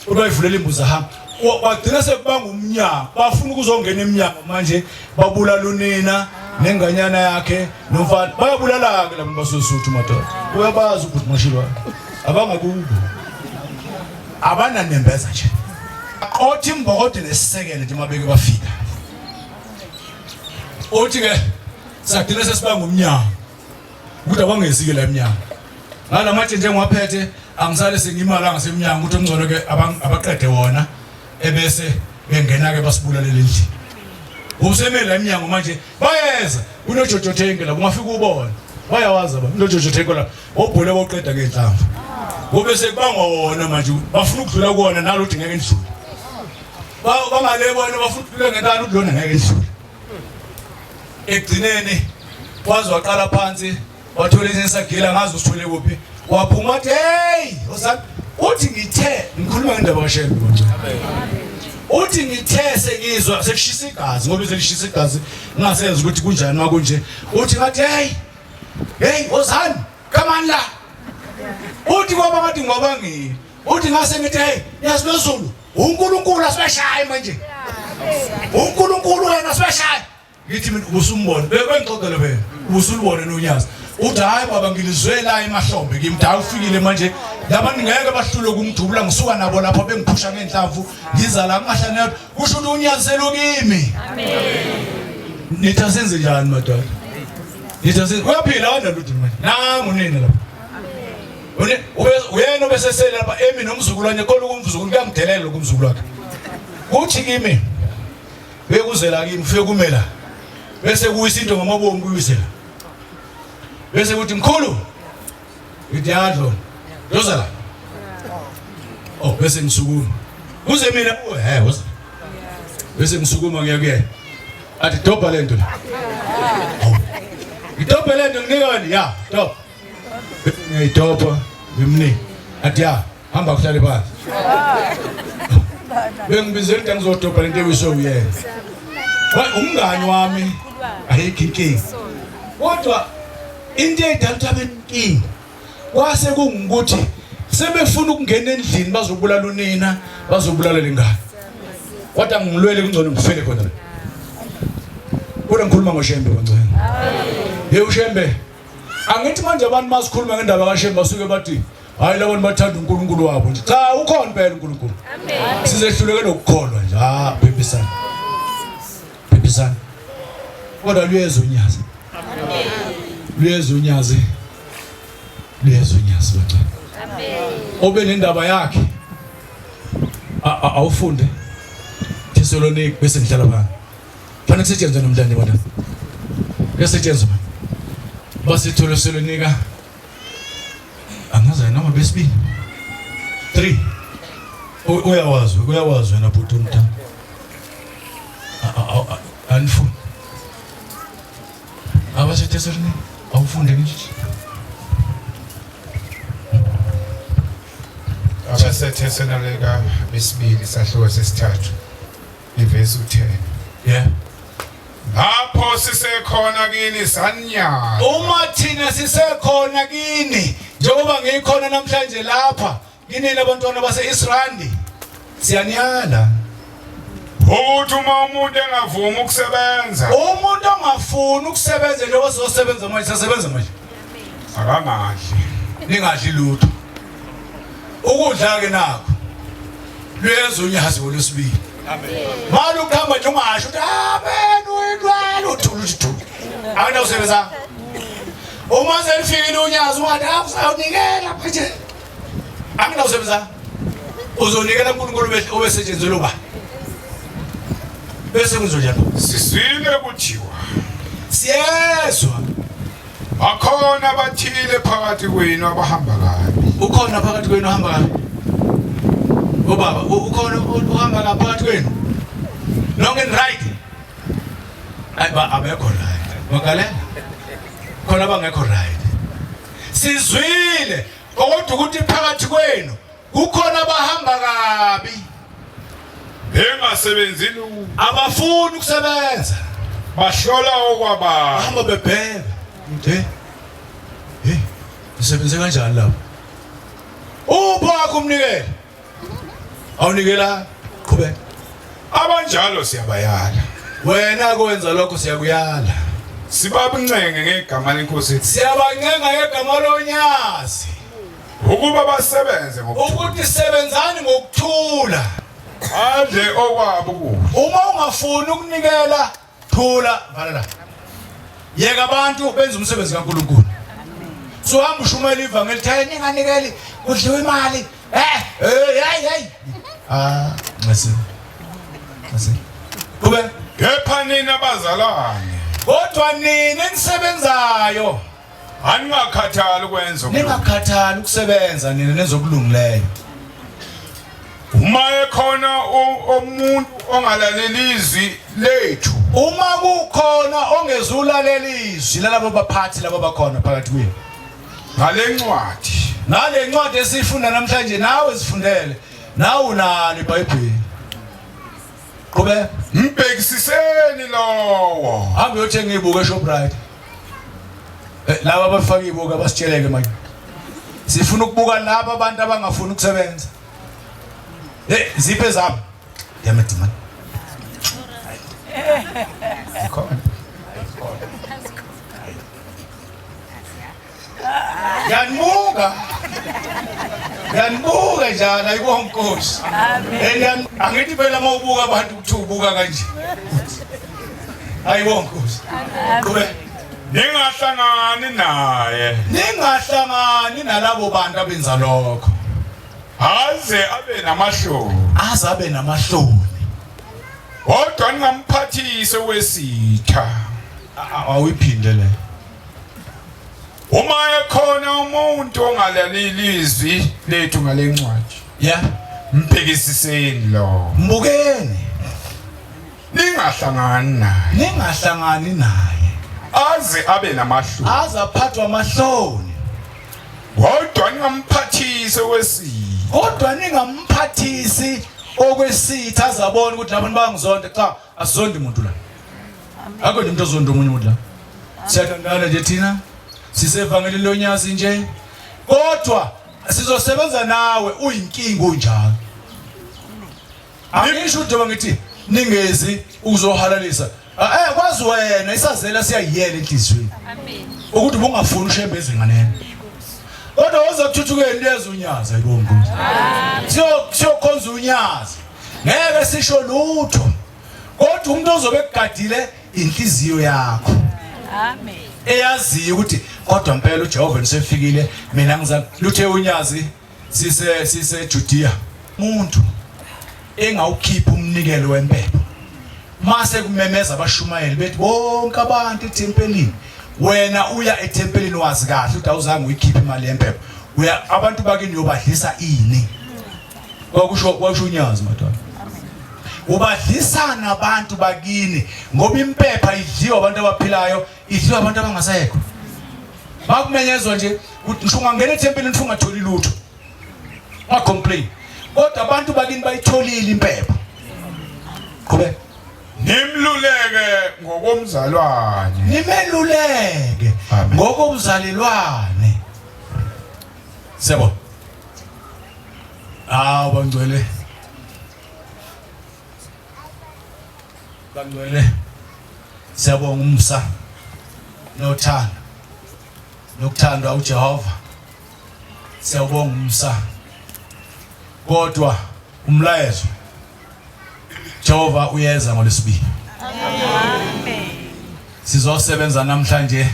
ubayivulela imbuzi ahamba bagcina sekubanga umnyango bafuna ukuzongena eminyango manje babulala unina nenganyana yakhe nomfana bayabulala ke labo basosuthu madoda uyabazi ukuthi mashilwa abangakubo abana nembeza nje othi imbokode nesisekele nje mabeke bafika othi ke sagcina sesibanga umnyango ukuthi abangezike la eminyango ngalamatshe njengwaphethe angisale sengimala ngasemnyango ukuthi ongcono ke abaqede wona ebese bengena ke basibulalela endlini usemela eminyango manje bayeza unoJojo Thenke la ungafika ubona bayawazi aba unoJojo Thenke la obhole boqeda ngenhlamvu ngobe sekubanga wona manje bafuna ukudlula kuona nalothi ngeke ndlule bangale bona bafuna ukudlula ngentana udlona ngeke ndlule egcineni wazi waqala phansi wathola isagila ngazi usithole kuphi waphuma wathi hey usana uthi ngithe ngikhuluma ngendaba kaShembe konje uthi ngithe sengizwa sekushisa igazi ngoba selishisa igazi ngingasenza ukuthi kunjani makunje uthi ngathi hey Ozani come on la uthi kwaba ngathi ngoba uthi ngase ngithi hey yasibezulu uNkulunkulu asibeshaye manje uNkulunkulu wena asibeshaye ngithi mina ubusumbona bengixoxele phela ubusulubona noNyazi uthi hayi baba ngilizwela emahlombe ngimdala ufikile manje labantu ngeke bahlule kumdubula ngisuka nabo lapha bengiphusha ngenhlamvu ngiza la ngahlane kusho ukuthi uNyazi selokimi amen nithi asenze njani madoda nithi asenze uyaphila wanda lutho manje nangu nini lapha amen uyena obesesele lapha emi nomzukulwane khona ukumzukulu kuyangidelela kumzukulu wakhe uthi kimi bekuzela kimi ufike kumela bese kuyisinto ngamabomu kuyisela bese kuthi mkhulu ngiyadlo yozala oh bese ngisukuma uze mina woza bese ngisukuma ngiyakuye athi dobha lento la idobha lento nginikani ya dob ngiyidobha ngimni athi ya hamba kuhlale phansi bengibizela ukuthi ngizodobha lento ebisho uyena umngani wami ayikho inkingi kodwa into edalutha benkingi kwase kungikuthi sebefuna ukungena endlini bazobulala unina bazobulala lengane kodwa ngilwele kungcono ngifele khona la kodwa ngikhuluma ngoShembe kancane ye uShembe angithi manje abantu masikhuluma ngendaba kaShembe basuke bathi hayi labo bathanda uNkulunkulu wabo nje cha ukhona phela uNkulunkulu amen sizehluleke nokukholwa nje phephisana kodwa luyeza uNyazi amen luyeza uNyazi bancane amen obe nendaba yakhe awufunde Thessalonike bese ngihlala phansi fanele kusetshenzwe namhlanje bana kusetshenzwe base Thessalonike angaza noma besibili 3 uyawazi wena bhuti umntana anifuni abaseThessalonike awufunde nje abaseThessalonike besibili sahluko sesithathu ivesi 10 yeah lapho sisekhona kini sanyala uma thina sisekhona kini njengoba ngikhona namhlanje lapha kini labantwana baseIsrandi siyaniyala ukuthi uma umuntu engavumi ukusebenza umuntu ongafuni ukusebenza njengoba sizosebenza manje sisebenza manje akangadli ningadli lutho ukudla ke nakho luyeza uNyazi olesibili amen malu khamba nje ungasho ukuthi amen uyidwala uthula Anginosebenza. Uma selifikile unyazo wathi awuzawunikela manje. Anginosebenza. Uzonikela uNkulunkulu obesetshenziswe loba. Bese kuzonjalo. Siswile kuthiwa Siyezwa. akhona abathile phakathi kwenu abahamba kabi. Ukhona phakathi kwenu ohamba kabi? Ubaba, ukhona uhamba kabi phakathi kwenu? Long and right. Abekho right. Ngokalela. Khona abangekho right. Sizwile kodwa ukuthi phakathi kwenu ukhona abahamba kabi. Bengasebenzile Abafuni ukusebenza. bahlola okwaba. Bahamba bebheka. Usebenze kanjani lapho? Upha kumnikela. Awunikela qhubeka. Abanjalo siyabayala. Wena kwenza lokho siyakuyala. Sibabuncenge ngegama lenkosi Siyabancenga ngegama lonyazi ukuba basebenze ukuthi sebenzani ngokuthula. adle okwabo kuhle. Uma ungafuni ukunikela thula vala. Yeka abantu benza umsebenzi kaNkulunkulu. So hamba ushumela ivangeli thaya ninganikeli kudliwa imali. Hey. Ngase. Kube Kepha nina abazalwane kodwa nini enisebenzayo aningakhathali ukwenza okuhle. ningakhathali ukusebenza nina nezokulungileyo. Uma ekhona umuntu ongalaleli izwi lethu Uma kukhona ongezulalela izwi lalabo baphathi labo bakhona phakathi kwenu. ngale ncwadi Nale ncwadi esifunda namhlanje nawe zifundele. Nawe unalo iBhayibheli. Qhubeka. mbhekisiseni lowo. Hambe uyothenga ibuku eShoprite. Laba abafaka ibuku abasitsheleke manje. Sifuna ukubuka laba abantu abangafuni ukusebenza. Ziphe zabo. Yamadimani. Yanbuka njalo ayibonkosi. Amen. Angithi phela mawubuka abantu ukuthubuka kanje. Ayibonkosi. Qhubeka. Ningahlangani naye Ningahlangani nalabo bantu abenza lokho. aze abe namahloni. Azabe namahloni. Kodwa ningamphathise wesitha. Awuyiphinde le. Uma ekhona umuntu ongalaleli izwi lethu ngale ncwadi Yeah. mbhekisiseni lo. Mbukeni. Ningahlangani naye Ningahlangani naye. aze abe namahloni. Azaphathwa amahloni. Kodwa ningamphathise wesitha. Kodwa ningamphathisi okwesitha azabona ukuthi abantu bangizonda cha asizondi umuntu la. Akho umuntu ozonda umunye umuntu la. Siyathandana nje thina. Sisevangeli lonyazi nje. Kodwa sizosebenza nawe uyinkinga unjalo. Angisho nje ngithi ningezi ukuzohalalisa. Kwazi wena isazela siyayiyela enhlizweni. Amen. Ukuthi ubungafuni ushembeze nganene. Kodwa uzokuthuthukela lezi unyazi ayibonke. Siyokhonza unyazi. Ngeke sisho lutho. Kodwa umuntu ozobe kugadile inhliziyo yakho. Amen. Eyaziyo ukuthi kodwa impela uJehova nisefikile mina ngizaluthe unyazi sise Judea. Umuntu engawukhipha umnikelo wempepho. Mase kumemeza abashumayeli bethi bonke abantu eTempelini. Wena uya eTempelini wazi kahle ukuthi awuzange uyikhiphe imali yempepho. Uya abantu bakini yobadlisa ini. Kwakusho unyazi madodana. Ubadlisana abantu bakini ngoba impepha idliwa abantu abaphilayo idliwa abantu abangasekho. Bakumenyezwa nje ukuthi ngisho ungangena eTempelini ufuna ungatholi lutho. Nga complain. Kodwa abantu bakini bayitholile impepha. Qhubeka. Nimluleke ngokomzalwane. Nimeluleke ngokomzalelwane. Sebo. Bangcwele. Bangcwele. Siyabonga umsa nothando. Nokuthandwa uJehova. Siyabonga umsa. Kodwa umlayezo Jehova uyeza ngolesibili. Amen. sizosebenza namhlanje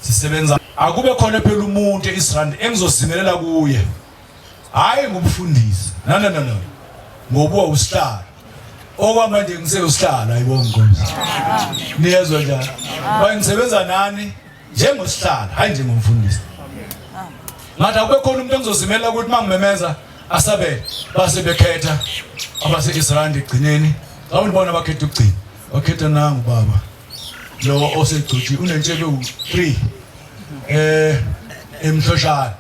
sisebenza akube khona phela umuntu eIsrael engizosimelela kuye hayi ngubufundisi no ngoba usihlalo okwamanje ngiseusihlalo ayibonga Nkosi niyezwa njalo bangisebenza nani njengosihlalo hayi njengomfundisi ngathi akube khona umuntu engizosimelela ukuthi mangimemeza asabele base bekhetha abase-Israel egcineni awubona bakhetha ukugcina wakhetha nangu baba lo osegcotshi unentshebe u3 emhloshana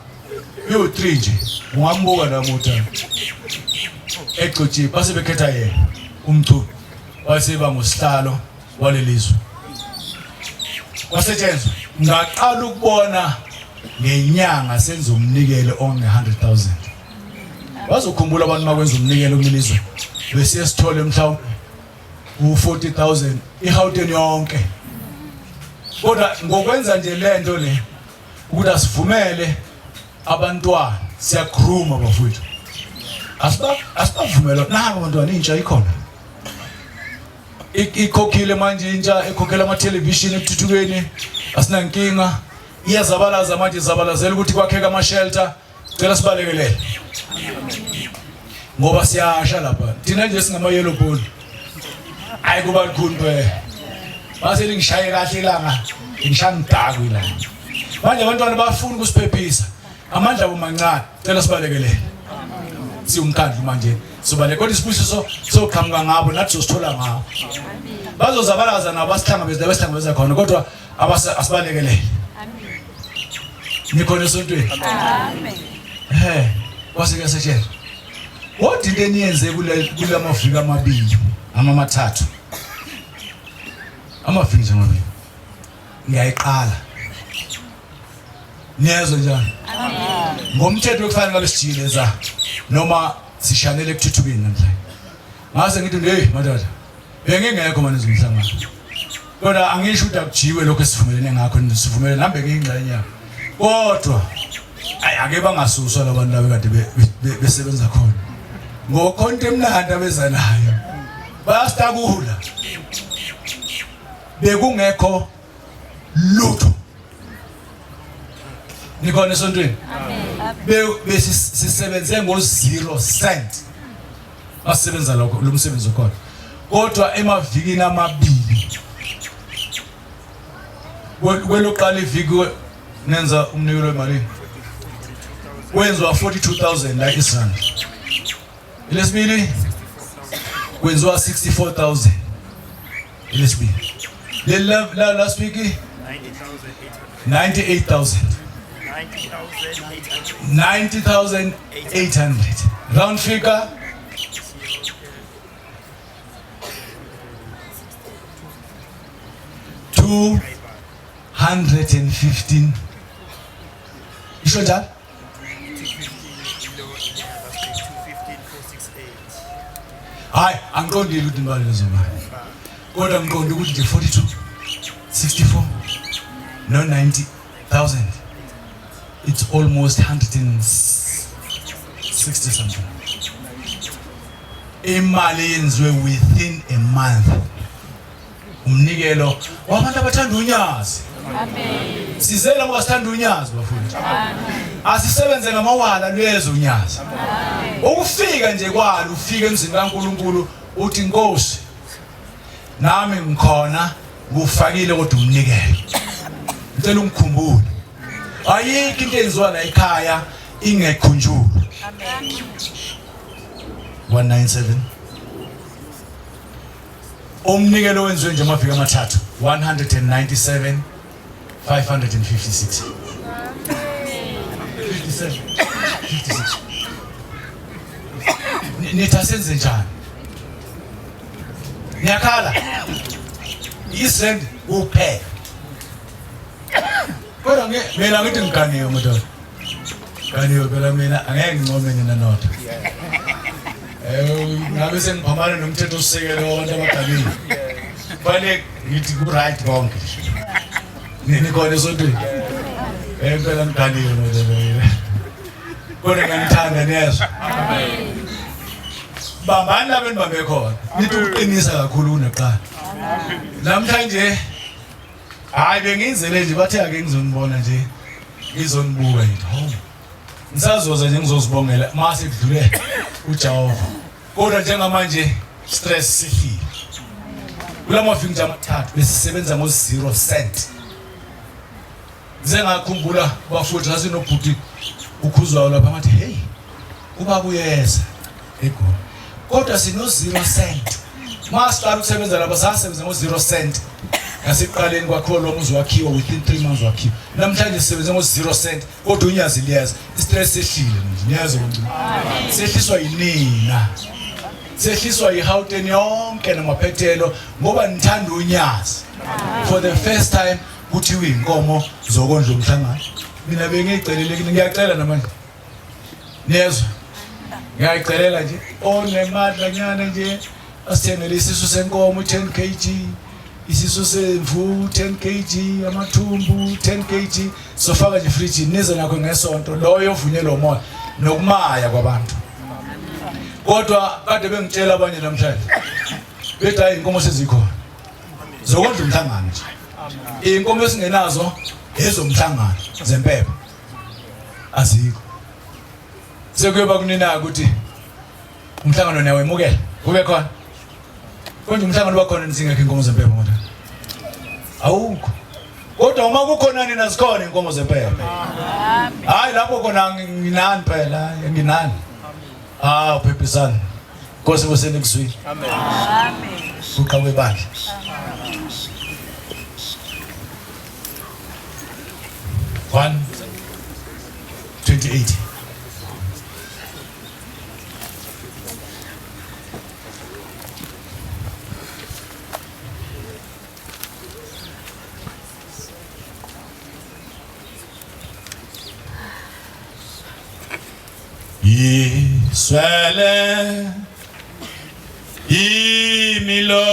u3 nje ungambuka namuhla egcotshi base bekhetha yena umculo waseba ngosihlalo walelizwe kwasetshenzwa ngaqala ukubona ngenyanga senza umnikelo onge 100,000 bazokhumbula abantu makwenza umnikelo kulelizwe bese sithole mhlawumbe u40,000 iHauteng yonke kodwa ngokwenza nje lento le ukuthi asivumele abantwana siyakhuluma bafowethu asibavumela nabo abantwana intsha ikhona ikhokhile manje intsha ekhokhela ama television ekuthuthukeni asinankinga iyazabalaza manje zabalazela ukuthi kwakheka ama shelter cela sibalekelele ngoba siyasha lapha thina nje singama yellow ball hayi kuba likhulu phela base lingishaye kahle ilanga ngishaya ngidakwe la manje abantwana bafuna ukusiphephisa amandla bomancane cela sibalekelele siyumkhandlu manje sobale kodwa isibusiso soqhamuka ngabo nathi sosithola ngabo bazozabalaza nabo basihlangabeza khona kodwa asibalekelele amen nikhona esontweni amen wasike setshela what did eniyenze kule maviki amabili amathathu amaviki nje amabili ngiyayiqala niyezwa njani amen ngomthetho okufanele ngabe sijikileza noma sishanele ekuthuthukeni namhlanje ngase ngithi hey madoda bengingekho manje zomhlangano kodwa angisho ukuthi akujiwe lokho esivumelene ngakho sivumelene nambe ngingxenye kodwa ake bangasuswa labantu laba kade besebenza khona ngokhonto emnandi abeza nayo bayasitakula bekungekho lutho nikhona esontweni besisebenze ngo0 cent asebenza lo msebenzi khona kodwa emavikini amabili kweloqala iviki nenza umnikelo wemali wenzwa 42,000 la Israel ilesibili wenzwa 64,000 ilesibili la last week 98,000 90,800 round figure 215 isho njalo hayi angiqondile ukuthi imali lezomali kodwa ngiqonde ukuthi nje 42 64 no 90,000 it's almost 160 something imali yenziwe within a month umnikelo wabantu abathanda unyazi amen sizela ngoba sithanda unyazi bafundisi amen asisebenze ngamawala lwezo unyazi amen ukufika nje kwalo ufike emzini kaNkuluNkulu uthi Nkosi nami ngikhona ngufakile kodwa umnikelo ngicela ungikhumbule ayikho into enziwa la ekhaya ingekhunjulu amen 197 umnikelo wenziwe nje amaviki amathathu 197 556 56 nithasenze njani ngiyakhala isend uphela kodwa mina ngithi ngiganiwe madoda ganiwe phela mina angeke ngincome nina nodwa ngabe sengiphambana nomthetho osisekelo wabantu abaganile bale ngithi ku right bonke nikhona esontweni phela ngiganiwe madoda kodwa nganithanda niyezwa amen bambani laba enibambe khona nithi uqinisa kakhulu kuneqala namhlanje hayi bengizele nje bathe ake ngizonibona nje ngizonibuka nje hawu ngisazoza nje ngizozibongela mase kudlule uJehova kodwa njengamanje stress sifile kulamaviki nje amathathu besisebenza ngo0 cent ngakhumbula bafuthi asinobhuti ukhuzwayo lapha ngathi hey kuba kuyeza egoli kodwa sino0 cent masiqala ukusebenza lapha sasebenza ngo0 cent ngasiqaleni kwakho lo muzi wakhiwa within 3 months wakhiwa namhlanje sisebenza ngo0 cent kodwa unyazi liyeza istress ehlile nje niyazi ukuthi sehliswa yinina sehliswa iHauteng yonke namaphethelo ngoba nithanda unyazi for the first time kuthiwa inkomo zokondla umhlangano mina bengiyicelele ngiyacela namanje niyezwa ngiyayicelela nje onemadla nyana nje asithengele isisu senkomo 10 kg isisu semvu 10 kg amathumbu 10 kg sofaka nje fridge nize nakho ngesonto loyo ovunyelwa umoya nokumaya kwabantu kodwa kade bengitshela abanye namhlanje bethi hayi inkomo sezikhona zokondla umhlangano nje inkomo esingenazo ezomhlangano zempepha azikho sekuyoba kunina ukuthi umhlangano nawe emukela kube khona konje umhlangano bakhona nisingekho inkomo zempepha manje awukho kodwa uma kukhona nina zikhona inkomo zempepha hayi lapho khona nginani phela nginani uphephisana Nkosi kuseni kuswini amen uqhawe bandla One 28 Swele imilo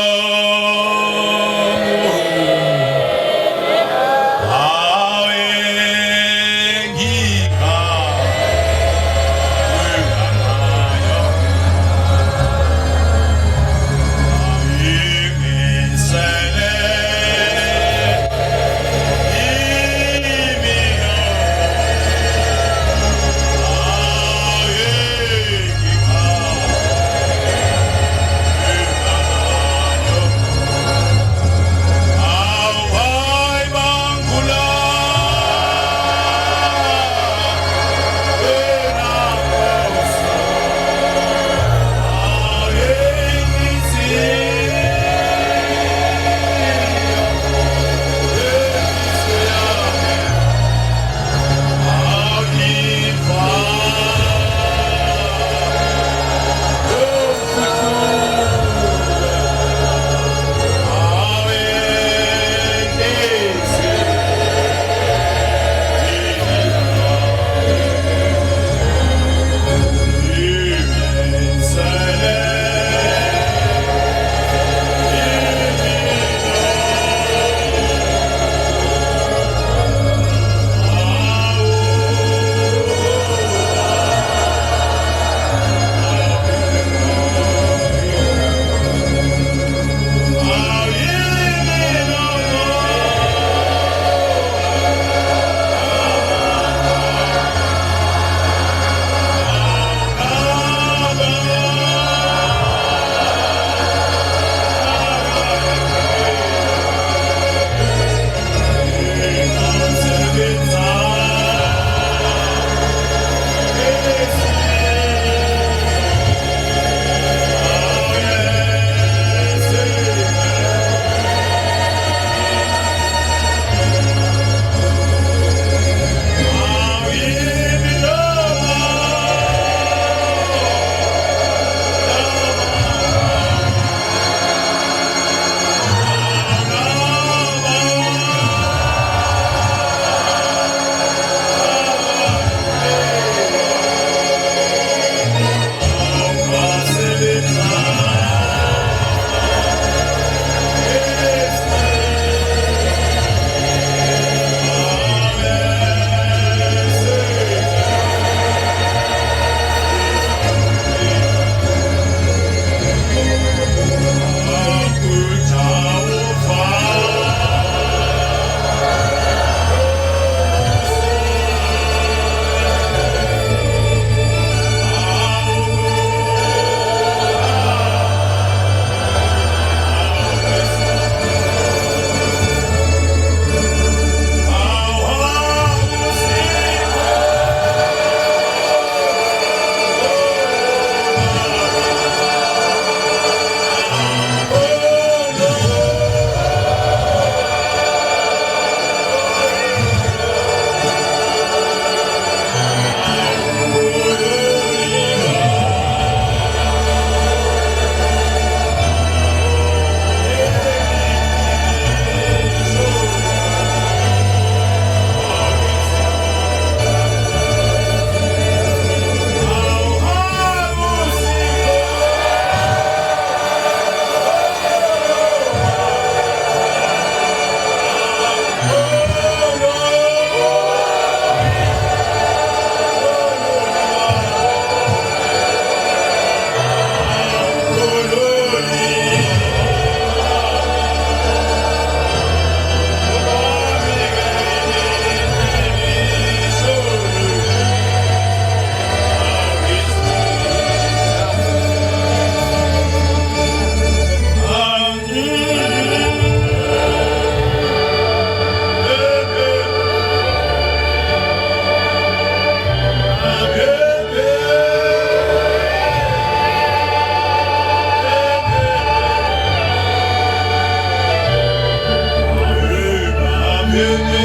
Amen.